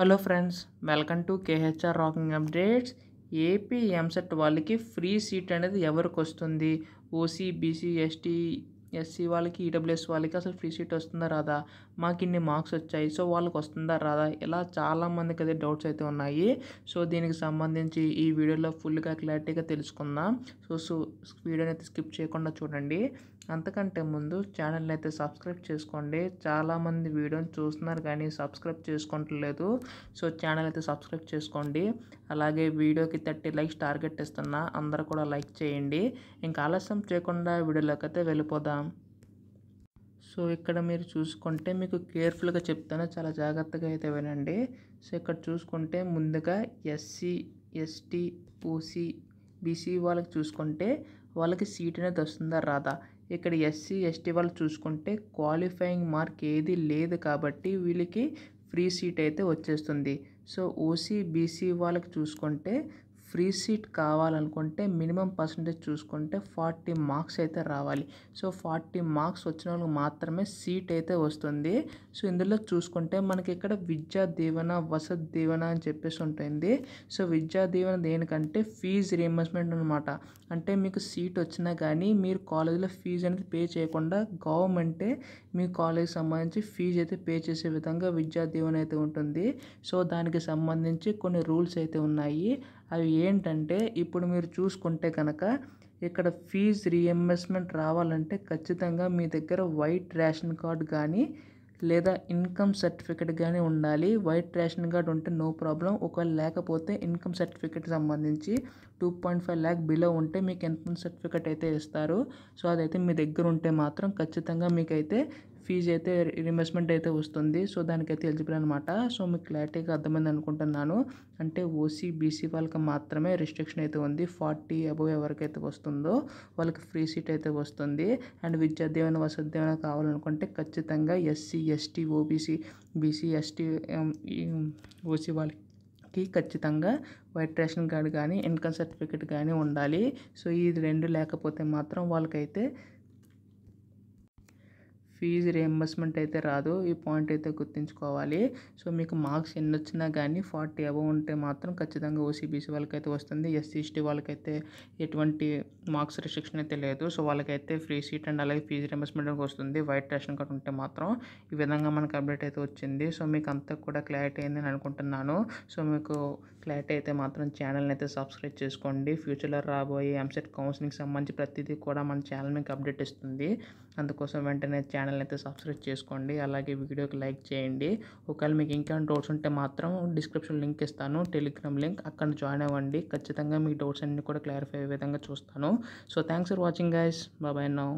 Hello friends, welcome to KHR rocking updates. AP EAMCET వాళ్ళకి free seat అనేది ఎవరికి వస్తుంది? ఓసీ, బీసీ, ఎస్టీ, ఎస్సీ వాళ్ళకి, ఈడబ్ల్యూఎస్ వాళ్ళకి అసలు ఫ్రీ సీట్ వస్తుందా రాదా? మాకు ఇన్ని మార్క్స్ వచ్చాయి, సో వాళ్ళకి వస్తుందా రాదా? ఇలా చాలామందికి అదే డౌట్స్ అయితే ఉన్నాయి. సో దీనికి సంబంధించి ఈ వీడియోలో ఫుల్గా క్లారిటీగా తెలుసుకుందాం. సో వీడియోని అయితే స్కిప్ చేయకుండా చూడండి. అంతకంటే ముందు ఛానల్ని అయితే సబ్స్క్రైబ్ చేసుకోండి. చాలామంది వీడియోని చూస్తున్నారు కానీ సబ్స్క్రైబ్ చేసుకోవట్లేదు. సో ఛానల్ అయితే సబ్స్క్రైబ్ చేసుకోండి. అలాగే వీడియోకి 30 లైక్స్ టార్గెట్ ఇస్తున్నా, అందరూ కూడా లైక్ చేయండి. ఇంకా ఆలస్యం చేయకుండా వీడియోలోకి అయితే వెళ్ళిపోదాం. సో ఇక్కడ మీరు చూసుకుంటే మీకు కేర్ఫుల్గా చెప్తాను, చాలా జాగ్రత్తగా అయితే వినండి. సో ఇక్కడ చూసుకుంటే ముందుగా ఎస్సీ, ఎస్టీ, ఓసీ, బీసీ వాళ్ళకి చూసుకుంటే వాళ్ళకి సీట్ అనేది వస్తుందా రాదా? ఇక్కడ ఎస్సీ, ఎస్టీ వాళ్ళు చూసుకుంటే క్వాలిఫైయింగ్ మార్క్ ఏది లేదు కాబట్టి వీళ్ళకి ఫ్రీ సీట్ అయితే వచ్చేస్తుంది. సో ఓసీ, బీసీ వాళ్ళకి చూసుకుంటే ఫ్రీ సీట్ కావాలనుకుంటే మినిమం పర్సంటేజ్ చూసుకుంటే 40 మార్క్స్ అయితే రావాలి. సో 40 మార్క్స్ వచ్చిన వాళ్ళకి మాత్రమే సీట్ అయితే వస్తుంది. సో ఇందులో చూసుకుంటే మనకి ఇక్కడ విద్యా దీవెన, వసతి దీవెన అని చెప్పేసి ఉంటుంది. సో విద్యా దీవెన దేనికంటే ఫీజు రియంబర్స్మెంట్ అనమాట. అంటే మీకు సీట్ వచ్చినా కానీ మీరు కాలేజీలో ఫీజు అనేది పే చేయకుండా గవర్నమెంటే మీ కాలేజీకి సంబంధించి ఫీజు అయితే పే చేసే విధంగా విద్యా దీవెన అయితే ఉంటుంది. సో దానికి సంబంధించి కొన్ని రూల్స్ అయితే ఉన్నాయి. అవి ఏంటంటే ఇప్పుడు మీరు చూసుకుంటే కనుక ఇక్కడ ఫీజు రియంబర్స్మెంట్ రావాలంటే ఖచ్చితంగా మీ దగ్గర వైట్ రేషన్ కార్డు కానీ లేదా ఇన్కమ్ సర్టిఫికేట్ కానీ ఉండాలి. వైట్ రేషన్ కార్డు ఉంటే నో ప్రాబ్లం. ఒకవేళ లేకపోతే ఇన్కమ్ సర్టిఫికేట్ సంబంధించి 2.5 lakh బిలో ఉంటే మీకు ఇన్కమ్ సర్టిఫికేట్ అయితే ఇస్తారు. సో అదైతే మీ దగ్గర ఉంటే మాత్రం ఖచ్చితంగా మీకైతే ఫీజు అయితే రియంబర్స్మెంట్ అయితే వస్తుంది. సో దానికైతే ఎలిజిబుల్ అనమాట. సో మీకు క్లారిటీగా అర్థమైంది అనుకుంటున్నాను. అంటే ఓసీ, బీసీ వాళ్ళకి మాత్రమే రిస్ట్రిక్షన్ అయితే ఉంది. 40 అబోవ్ ఎవరికైతే వస్తుందో వాళ్ళకి ఫ్రీ సీట్ అయితే వస్తుంది. అండ్ విద్యా దీవెన, వసతి దీవెన కావాలనుకుంటే ఖచ్చితంగా SC, ST, OBC, BC, ST, OC వాళ్ళకి ఖచ్చితంగా వైట్ రేషన్ కార్డు కానీ ఇన్కమ్ సర్టిఫికేట్ కానీ ఉండాలి. సో ఇది రెండు లేకపోతే మాత్రం వాళ్ళకైతే ఫీజు రియంబర్స్మెంట్ అయితే రాదు. ఈ పాయింట్ అయితే గుర్తుంచుకోవాలి. సో మీకు మార్క్స్ ఎన్ని వచ్చినా కానీ 40 అబవ్ ఉంటే మాత్రం ఖచ్చితంగా ఓసీ, బీసీ వాళ్ళకైతే వస్తుంది. ఎస్సీ, ఎస్టీ వాళ్ళకైతే ఎటువంటి మార్క్స్ రిస్ట్రిక్షన్ అయితే లేదు. సో వాళ్ళకైతే ఫ్రీ సీట్ అండ్ అలాగే ఫీజు రియంబర్స్మెంట్ వస్తుంది వైట్ రేషన్ కార్డు ఉంటే మాత్రం. ఈ విధంగా మనకు అప్డేట్ అయితే వచ్చింది. సో మీకు అంతా కూడా క్లారిటీ అయిందని అనుకుంటున్నాను. సో మీకు క్లారిటీ అయితే మాత్రం ఛానల్ని అయితే సబ్స్క్రైబ్ చేసుకోండి. ఫ్యూచర్లో రాబోయే ఎంసెట్ కౌన్సిలింగ్ సంబంధించి ప్రతిదీ కూడా మన ఛానల్ మీకు అప్డేట్ ఇస్తుంది. అందుకోసం వెంటనే ఛానల్ అయితే సబ్స్క్రైబ్ చేసుకోండి. అలాగే వీడియోకి లైక్ చేయండి. ఒకవేళ మీకు ఇంకేమైనా డౌట్స్ ఉంటే మాత్రం డిస్క్రిప్షన్ లింక్ ఇస్తాను, టెలిగ్రామ్ లింక్, అక్కడ జాయిన్ అవ్వండి. ఖచ్చితంగా మీ డౌట్స్ అన్ని కూడా క్లారిఫై అయ్యే విధంగా చూస్తాను. So thanks for watching guys. Bye now.